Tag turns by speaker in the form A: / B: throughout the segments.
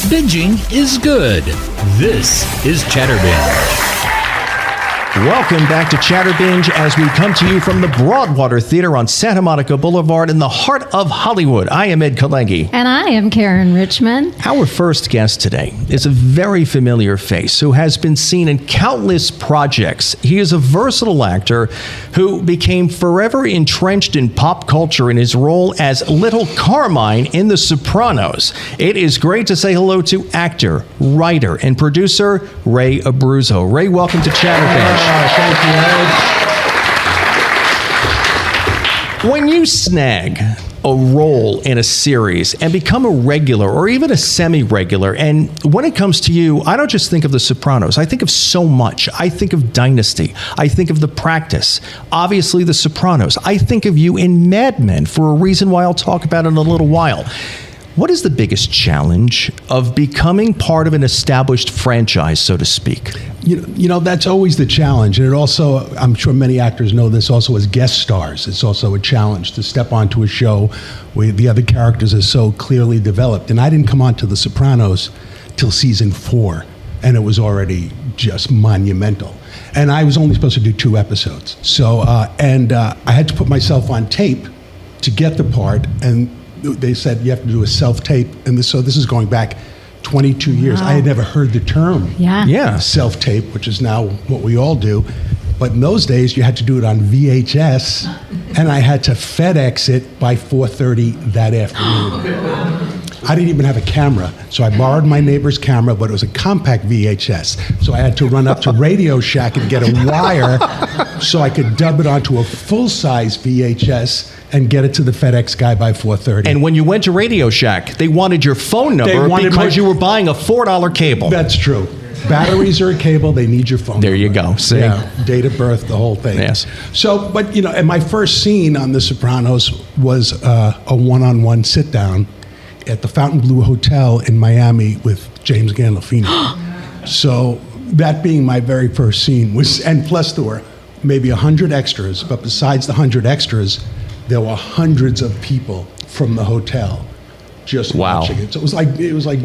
A: Binging is good. This is Chatterbinge.
B: Welcome back to Chatterbinge as we come to you from the Broadwater Theater on Santa Monica Boulevard in the heart of Hollywood. I am Ed Kalegi.
C: And I am Caryn Richman.
B: Our first guest today is a very familiar face who has been seen in countless projects. He is a versatile actor who became forever entrenched in pop culture in his role as Little Carmine in The Sopranos. It is great to say hello to actor, writer, and producer Ray Abruzzo. Ray, welcome to Chatterbinge.
D: Thank you, Ed.
B: When you snag a role in a series and become a regular or even a semi-regular, and when it comes to you, I don't just think of The Sopranos. I think of so much. I think of Dynasty. I think of The Practice. Obviously, The Sopranos. I think of you in Mad Men for a reason why I'll talk about it in a little while. What is the biggest challenge of becoming part of an established franchise, so to speak?
D: You know, that's always the challenge. And it also, I'm sure many actors know this also as guest stars. It's also a challenge to step onto a show where the other characters are so clearly developed. And I didn't come on to The Sopranos till season 4, and it was already just monumental. And I was only supposed to do 2 episodes. So, I had to put myself on tape to get the part, and they said you have to do a self-tape, and so this is going back 22 years.
C: Wow.
D: I had never heard the term
B: Yeah.
D: self-tape, which is now what we all do. But in those days, you had to do it on VHS, and I had to FedEx it by 4:30 that afternoon. I didn't even have a camera, so I borrowed my neighbor's camera, but it was a compact VHS. So I had to run up to Radio Shack and get a wire so I could dub it onto a full-size VHS and get it to the FedEx guy by 4:30.
B: And when you went to Radio Shack, they wanted your phone number because you were buying a $4 cable.
D: That's true. Batteries are a cable. They need your phone
B: There you
D: number.
B: go. See?
D: Yeah, date of birth, the whole thing.
B: Yes.
D: So, but, you know, and my first scene on The Sopranos was a one-on-one sit-down at the Fontainebleau Hotel in Miami with James Gandolfini. So that being my very first scene was, and plus there were maybe 100 extras, but besides the 100 extras, there were hundreds of people from the hotel just watching it. So it was like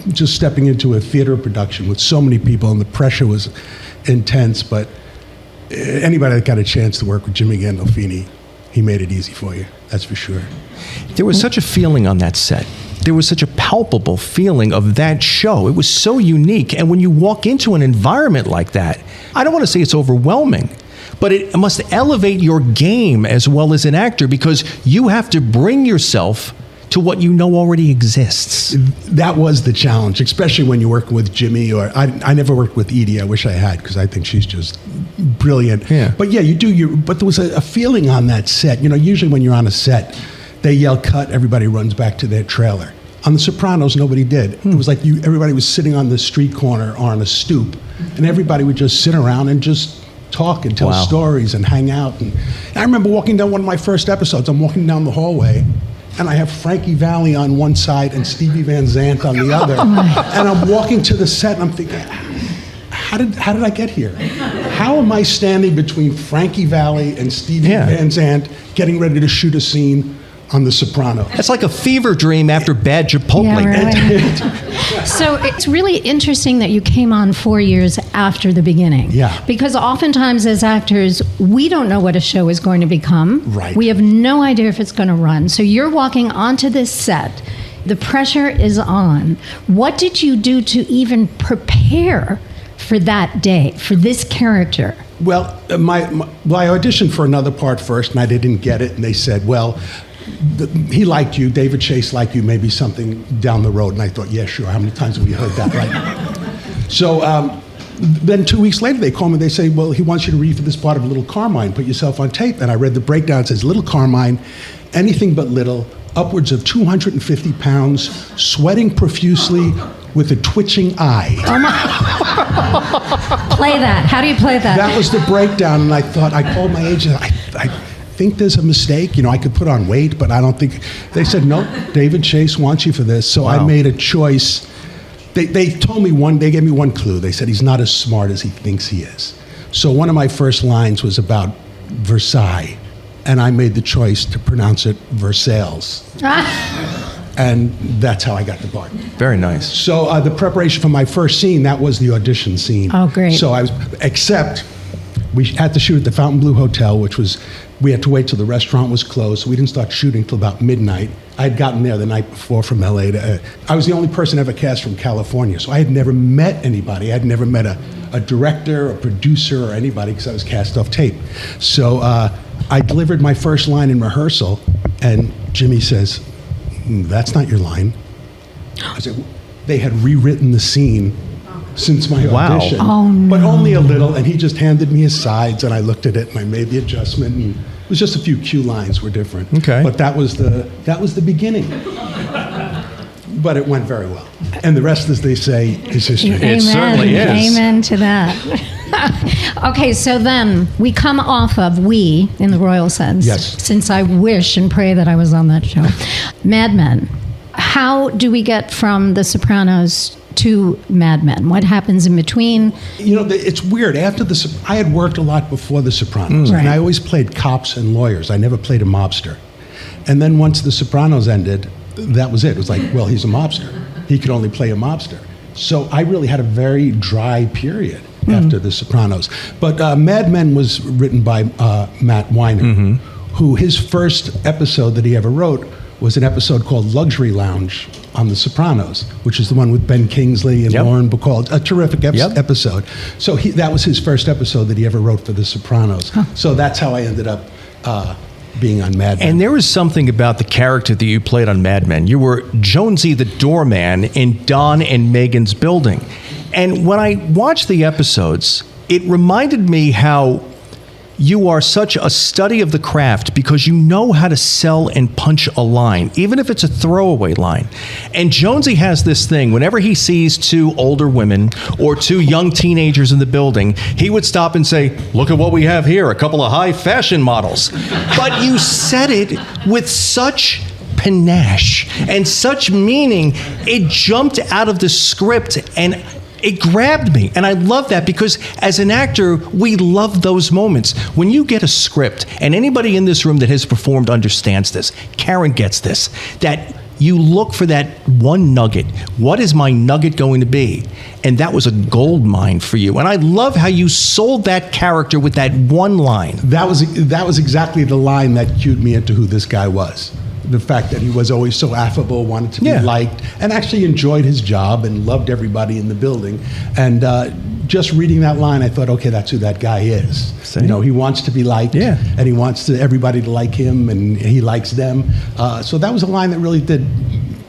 D: just stepping into a theater production with so many people, and the pressure was intense. But anybody that got a chance to work with Jimmy Gandolfini, he made it easy for you. That's for sure.
B: There was such a feeling on that set. There was such a palpable feeling of that show. It was so unique. And when you walk into an environment like that, I don't want to say it's overwhelming, but it must elevate your game as well as an actor, because you have to bring yourself to what you know already exists.
D: That was the challenge, especially when you're working with Jimmy, or I never worked with Edie. I wish I had, because I think she's just brilliant.
B: Yeah.
D: But yeah, but there was a feeling on that set. You know, usually when you're on a set, they yell cut, everybody runs back to their trailer. On The Sopranos, nobody did. It was like everybody was sitting on the street corner or on a stoop, and everybody would just sit around and just talk and tell stories and hang out. And I remember walking down one of my first episodes. I'm walking down the hallway, and I have Frankie Valli on one side and Stevie Van Zandt on the other. And I'm walking to the set, and I'm thinking, how did I get here? How am I standing between Frankie Valli and Stevie Van Zandt getting ready to shoot a scene on The Sopranos?
B: That's like a fever dream after bad Chipotle.
C: Yeah, right. So it's really interesting that you came on 4 years after the beginning.
D: Yeah.
C: Because oftentimes as actors, we don't know what a show is going to become.
D: Right.
C: We have no idea if it's going to run. So you're walking onto this set. The pressure is on. What did you do to even prepare for that day, for this character?
D: Well, I auditioned for another part first, and I didn't get it. And they said, well, he liked you, David Chase liked you, maybe something down the road. And I thought, yeah, sure. How many times have we heard that, right? So then 2 weeks later, they call me. They say, well, he wants you to read for this part of Little Carmine. Put yourself on tape. And I read the breakdown. It says, Little Carmine, anything but little, upwards of 250 pounds, sweating profusely with a twitching eye.
C: Oh my. Play that. How do you play that?
D: That was the breakdown. And I thought, I called my agent. I think there's a mistake. You know, I could put on weight, but I don't think. They said, no, David Chase wants you for this. So I made a choice. They told me they gave me one clue. They said he's not as smart as he thinks he is. So one of my first lines was about Versailles, and I made the choice to pronounce it Versailles. And that's how I got the part.
B: Very nice.
D: So the preparation for my first scene, that was the audition scene.
C: Oh, great.
D: So except we had to shoot at the Fontainebleau Hotel, which was, we had to wait till the restaurant was closed, so we didn't start shooting till about midnight. I had gotten there the night before from LA. I was the only person ever cast from California, so I had never met anybody. I had never met a director, a producer, or anybody, because I was cast off tape. So I delivered my first line in rehearsal, and Jimmy says, "That's not your line." I said, they had rewritten the scene since my audition,
C: Oh, no.
D: but only a little, and he just handed me his sides, and I looked at it, and I made the adjustment, and it was just a few cue lines were different.
B: Okay.
D: But that was the beginning. But it went very well. And the rest, as they say, is history.
C: Amen.
B: certainly is.
C: Amen to that. Okay, so then we come off of We in the royal sense.
D: Yes.
C: Since I wish and pray that I was on that show. Mad Men. How do we get from The Sopranos to Mad Men? What happens in between?
D: You know, it's weird. After I had worked a lot before The Sopranos,
C: Right.
D: and I always played cops and lawyers. I never played a mobster. And then once The Sopranos ended, that was it. It was like, well, he's a mobster. He could only play a mobster. So I really had a very dry period after The Sopranos. But Mad Men was written by Matt Weiner, who his first episode that he ever wrote was an episode called Luxury Lounge on The Sopranos, which is the one with Ben Kingsley and
B: Yep.
D: Lauren Bacall. A terrific
B: Yep.
D: episode. So that was his first episode that he ever wrote for The Sopranos. So that's how I ended up being on Mad Men.
B: And there was something about the character that you played on Mad Men. You were Jonesy the doorman in Don and Megan's building. And when I watched the episodes, it reminded me how you are such a study of the craft because you know how to sell and punch a line, even if it's a throwaway line. And Jonesy has this thing, whenever he sees two older women or two young teenagers in the building, he would stop and say, "Look at what we have here, a couple of high fashion models." But you said it with such panache and such meaning, it jumped out of the script and it grabbed me. And I love that because as an actor, we love those moments. When you get a script, and anybody in this room that has performed understands this, Caryn gets this, that you look for that one nugget. What is my nugget going to be? And that was a gold mine for you. And I love how you sold that character with that one line.
D: That was exactly the line that cued me into who this guy was. The fact that he was always so affable, wanted to be liked, and actually enjoyed his job and loved everybody in the building. And just reading that line, I thought, okay, that's who that guy is.
B: See?
D: You know, he wants to be liked, and he wants everybody to like him, and he likes them. So that was a line that really did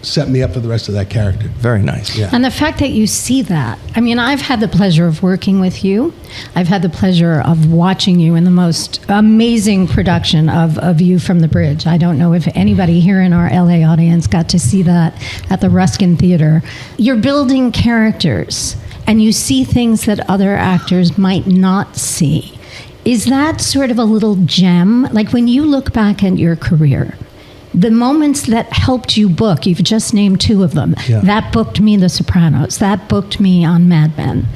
D: set me up for the rest of that character.
B: Very nice.
D: Yeah.
C: And the fact that you see that, I mean, I've had the pleasure of working with you. I've had the pleasure of watching you in the most amazing production of View from the Bridge. I don't know if anybody here in our LA audience got to see that at the Ruskin Theater. You're building characters, and you see things that other actors might not see. Is that sort of a little gem? Like when you look back at your career, the moments that helped you book, you've just named two of them.
D: Yeah.
C: That booked me The Sopranos. That booked me on Mad Men.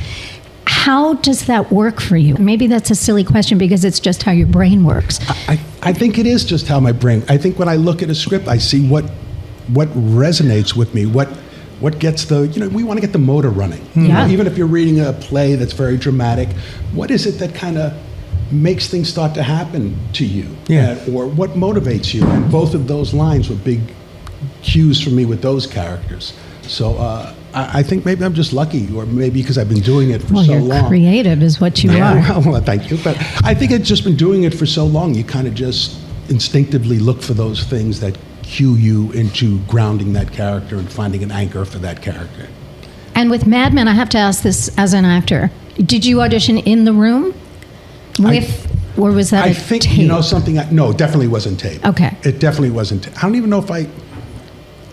C: How does that work for you? Maybe that's a silly question because it's just how your brain works.
D: I think it is just how my brain. I think when I look at a script, I see what resonates with me. What gets we want to get the motor running. You know, even if you're reading a play that's very dramatic, what is it that kind of makes things start to happen to you? Or what motivates you? And both of those lines were big cues for me with those characters. So I think maybe I'm just lucky, or maybe because I've been doing it for so
C: you're
D: long.
C: Creative is what you are.
D: Well, thank you. But I think I've just been doing it for so long, you kind of just instinctively look for those things that cue you into grounding that character and finding an anchor for that character.
C: And with Mad Men, I have to ask this as an actor. Did you audition in the room or was that
D: I
C: a
D: think,
C: tape?
D: No, it definitely wasn't tape.
C: Okay.
D: It definitely wasn't tape. I don't even know if I...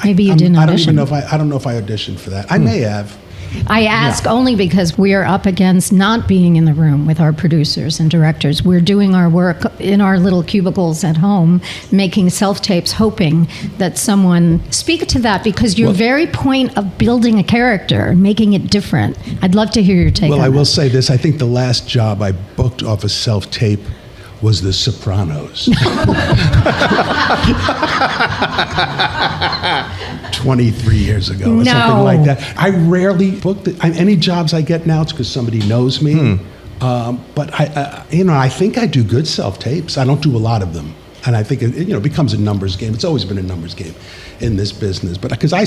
C: Maybe you didn't
D: I
C: audition.
D: I don't know if I auditioned for that. I may have.
C: I ask only because we are up against not being in the room with our producers and directors. We're doing our work in our little cubicles at home, making self-tapes, hoping that someone... Speak to that, because your very point of building a character, making it different. I'd love to hear your take on
D: Well, I
C: that.
D: will say this. I think the last job I booked off a self-tape was The Sopranos. 23 years ago or something like that. I rarely booked it. Any jobs I get now, it's because somebody knows me. But I think I do good self-tapes. I don't do a lot of them. And I think it becomes a numbers game. It's always been a numbers game in this business. But because I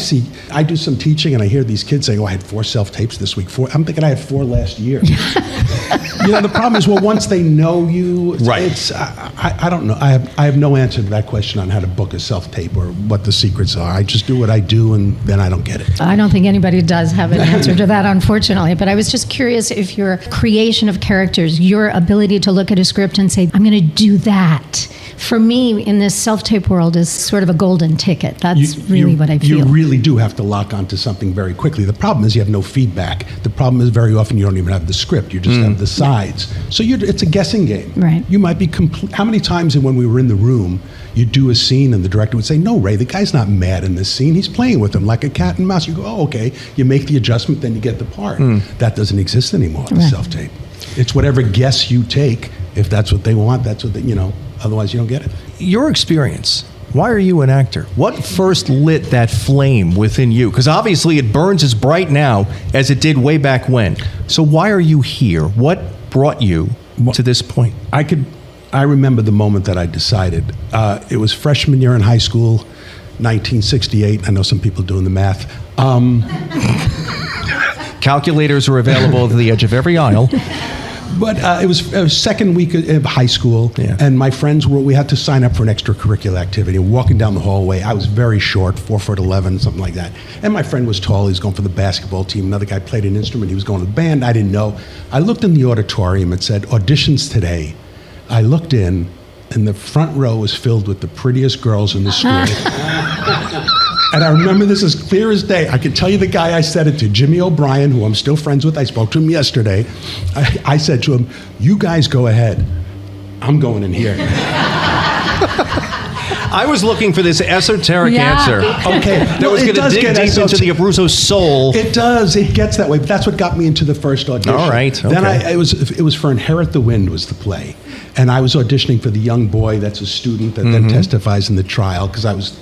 D: do some teaching and I hear these kids saying, "Oh, I had 4 self-tapes this week." 4. I'm thinking I had 4 last year. The problem is, once they know you, it's I don't know. I have no answer to that question on how to book a self-tape or what the secrets are. I just do what I do, and then I don't get it.
C: I don't think anybody does have an answer to that, unfortunately. But I was just curious if your creation of characters, your ability to look at a script and say, "I'm going to do that," for me, in this self-tape world, is sort of a golden ticket. That's really what I feel.
D: You really do have to lock onto something very quickly. The problem is you have no feedback. The problem is very often you don't even have the script. You just have the sides. So it's a guessing game.
C: Right.
D: You might be How many times when we were in the room, you do a scene and the director would say, "No, Ray, the guy's not mad in this scene. He's playing with him like a cat and mouse." You go, "Oh, okay." You make the adjustment, then you get the part. That doesn't exist anymore in self-tape. It's whatever guess you take. If that's what they want, that's what otherwise you don't get it.
B: Your experience, why are you an actor? What first lit that flame within you? Because obviously it burns as bright now as it did way back when. So why are you here? What brought you to this point?
D: I remember the moment that I decided. It was freshman year in high school, 1968. I know some people doing the math.
B: Calculators are available at the edge of every aisle.
D: But it was second week of high school, and my friends we had to sign up for an extracurricular activity. Walking down the hallway, I was very short, 4'11", something like that. And my friend was tall, he was going for the basketball team. Another guy played an instrument, he was going to the band, I didn't know. I looked in the auditorium, it said, "Auditions today." I looked in, and the front row was filled with the prettiest girls in the school. And I remember this as clear as day. I can tell you the guy I said it to, Jimmy O'Brien, who I'm still friends with. I spoke to him yesterday. I said to him, "You guys go ahead. I'm going in here."
B: I was looking for this esoteric answer.
D: Okay.
B: That was going to dig deep into the Abruzzo soul.
D: It does. It gets that way. But that's what got me into the first audition.
B: All right. Okay.
D: Then it was for Inherit the Wind was the play. And I was auditioning for the young boy that's a student that then testifies in the trial because I was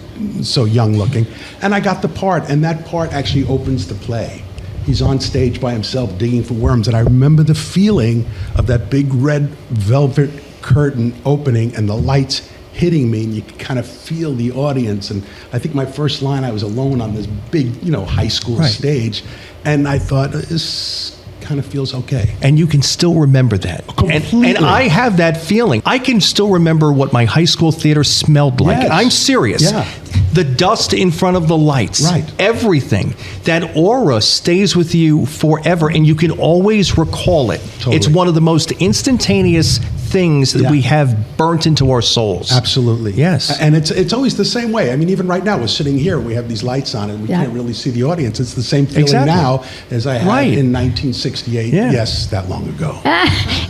D: so young looking. And I got the part. And that part actually opens the play. He's on stage by himself digging for worms. And I remember the feeling of that big red velvet curtain opening and the lights hitting me, and you could kind of feel the audience. And I think my first line, I was alone on this big, high school stage, and I thought, this kind of feels okay.
B: And you can still remember that.
D: Completely.
B: And I have that feeling. I can still remember what my high school theater smelled like.
D: Yes.
B: I'm serious.
D: Yeah.
B: The dust in front of the lights.
D: Right.
B: Everything. That aura stays with you forever, and you can always recall it.
D: Totally.
B: It's one of the most instantaneous things that we have burnt into our souls.
D: Absolutely.
B: Yes.
D: And it's always the same way. I mean, even right now, we're sitting here, we have these lights on, and we can't really see the audience. It's the same feeling now as I had in 1968. Yes, that long ago.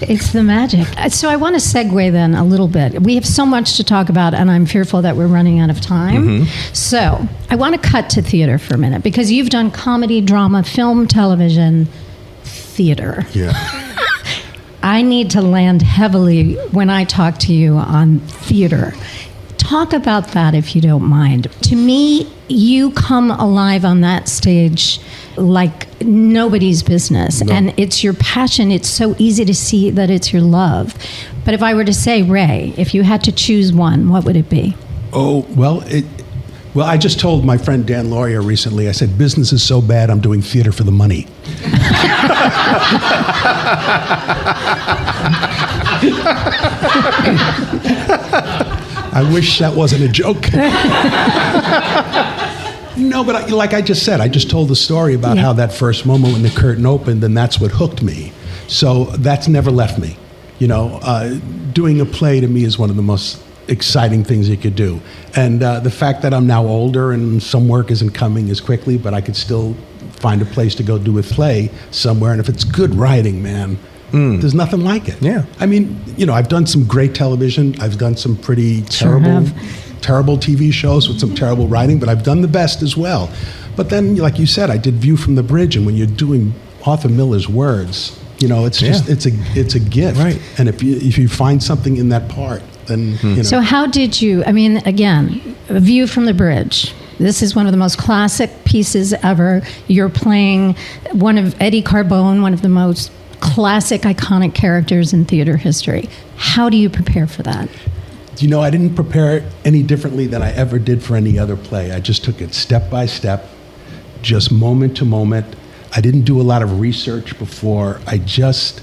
C: It's the magic. So I want to segue then a little bit. We have so much to talk about, and I'm fearful that we're running out of time. So I want to cut to theater for a minute, because you've done comedy, drama, film, television, theater.
D: Yeah.
C: I need to land heavily when I talk to you on theater. Talk about that, if you don't mind. To me, you come alive on that stage like nobody's business. No. And it's your passion. It's so easy to see that it's your love. But if I were to say, Ray, if you had to choose one, what would it be?
D: Oh, well, I just told my friend Dan Laurier recently, I said, business is so bad, I'm doing theater for the money. I wish that wasn't a joke. No, but like I just said, I just told the story about how that first moment when the curtain opened, and that's what hooked me. So that's never left me. Doing a play to me is one of the most exciting things you could do. And the fact that I'm now older and some work isn't coming as quickly, but I could still find a place to go do a play somewhere. And if it's good writing, man, there's nothing like it.
B: Yeah.
D: I mean, I've done some great television. I've done some pretty terrible TV shows with some terrible writing, but I've done the best as well. But then, like you said, I did View from the Bridge, and when you're doing Arthur Miller's words, You know, it's just it's a gift.
B: Right.
D: And if you find something in that part, then you know.
C: So how did you? I mean, again, A View from the Bridge. This is one of the most classic pieces ever. You're playing one of Eddie Carbone, one of the most classic, iconic characters in theater history. How do you prepare for that?
D: You know, I didn't prepare any differently than I ever did for any other play. I just took it step by step, just moment to moment. I didn't do a lot of research before. I just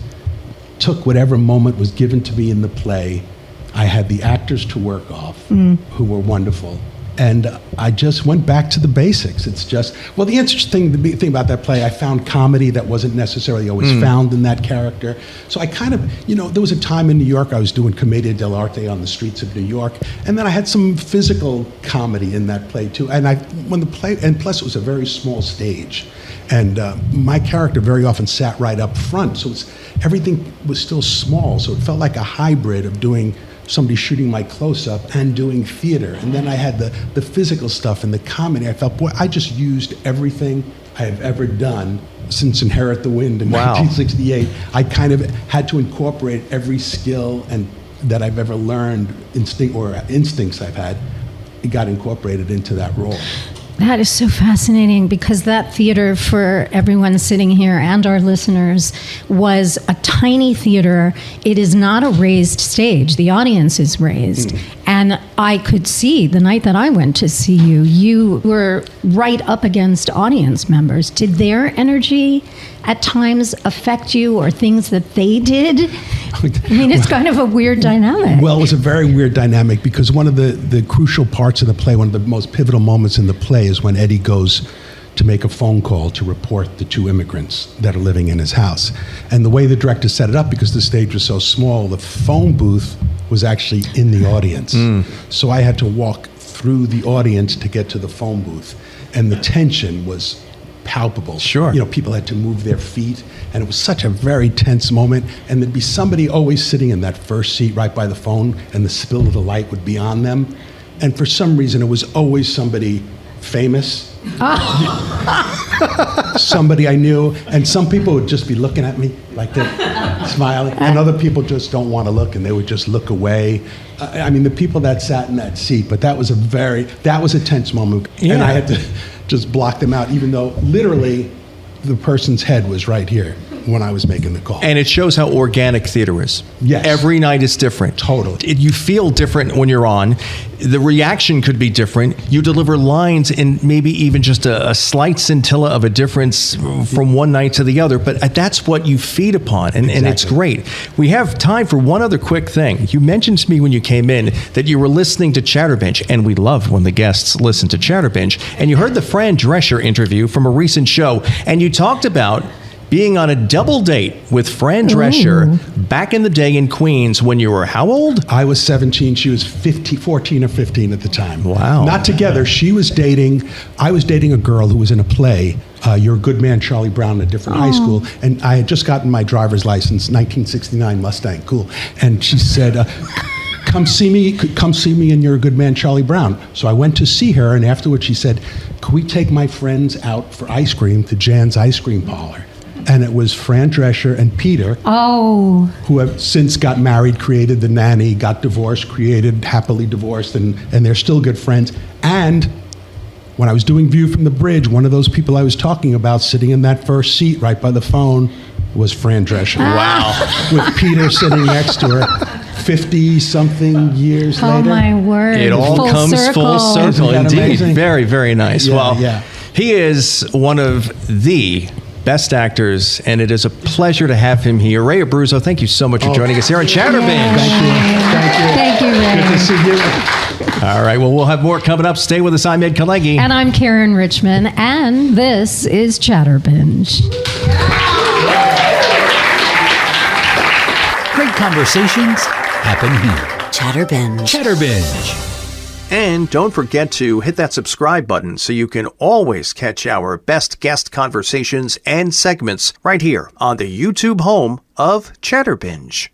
D: took whatever moment was given to me in the play. I had the actors to work off, who were wonderful. And I just went back to the basics. It's just, well, the interesting thing about that play, I found comedy that wasn't necessarily always found in that character. So I kind of, you know, there was a time in New York I was doing Commedia dell'arte on the streets of New York, and then I had some physical comedy in that play too. And and plus it was a very small stage. And my character very often sat right up front, so everything was still small, so it felt like a hybrid of doing somebody shooting my close-up and doing theater. And then I had the physical stuff and the comedy. I felt, boy, I just used everything I have ever done since Inherit the Wind in 1968. I kind of had to incorporate every skill and that I've ever learned, instincts I've had, it got incorporated into that role.
C: That is so fascinating, because that theater, for everyone sitting here and our listeners, was a tiny theater. It is not a raised stage. The audience is raised. And I could see the night that I went to see you, you were right up against audience members. Did their energy at times affect you, or things that they did? I mean, it's kind of a weird dynamic.
D: Well, it was a very weird dynamic, because one of the crucial parts of the play, one of the most pivotal moments in the play, is when Eddie goes to make a phone call to report the 2 immigrants that are living in his house. And the way the director set it up, because the stage was so small, the phone booth was actually in the audience. So I had to walk through the audience to get to the phone booth. And the tension was palpable.
B: Sure.
D: You know, people had to move their feet, and it was such a very tense moment. And there'd be somebody always sitting in that first seat right by the phone, and the spill of the light would be on them. And for some reason, it was always somebody famous, somebody I knew, and some people would just be looking at me like that, smiling, and other people just don't want to look, and they would just look away. I mean, the people that sat in that seat, but that was a tense moment, and I had to just block them out, even though literally the person's head was right here when I was making the call.
B: And it shows how organic theater is.
D: Yes.
B: Every night is different.
D: Totally.
B: You feel different when you're on. The reaction could be different. You deliver lines in maybe even just a slight scintilla of a difference from one night to the other, but that's what you feed upon, and it's great. We have time for one other quick thing. You mentioned to me when you came in that you were listening to Chatterbinge, and we love when the guests listen to Chatterbinge, and you heard the Fran Drescher interview from a recent show, and you talked about being on a double date with Fran Drescher back in the day in Queens when you were how old?
D: I was 17. She was 14 or 15 at the time.
B: Wow.
D: Not together. I was dating a girl who was in a play, You're a Good Man, Charlie Brown, at a different high school. And I had just gotten my driver's license, 1969 Mustang. Cool. And she said, come see me in You're a Good Man, Charlie Brown. So I went to see her, and afterwards she said, could we take my friends out for ice cream to Jan's Ice Cream Parlor? And it was Fran Drescher and Peter, who have since got married, created The Nanny, got divorced, created Happily Divorced, and they're still good friends. And when I was doing View from the Bridge, one of those people I was talking about sitting in that first seat right by the phone was Fran Drescher.
B: Wow.
D: With Peter sitting next to her 50-something years later.
C: Oh, my word.
B: It all
C: full
B: comes
C: circle.
B: full circle.
D: Isn't that
B: Indeed.
D: amazing?
B: Very, very nice.
D: Yeah.
B: He is one of the best actors, and it is a pleasure to have him here. Ray Abruzzo, thank you so much for joining us here on Chatterbinge.
C: Thank you, Ray.
D: Good to see you.
B: All right, well, we'll have more coming up. Stay with us. I'm Ed Kalegi.
C: And I'm Caryn Richman, and this is Chatterbinge.
A: Great conversations happen here.
E: Chatterbinge.
A: Chatterbinge.
B: And don't forget to hit that subscribe button so you can always catch our best guest conversations and segments right here on the YouTube home of Chatterbinge.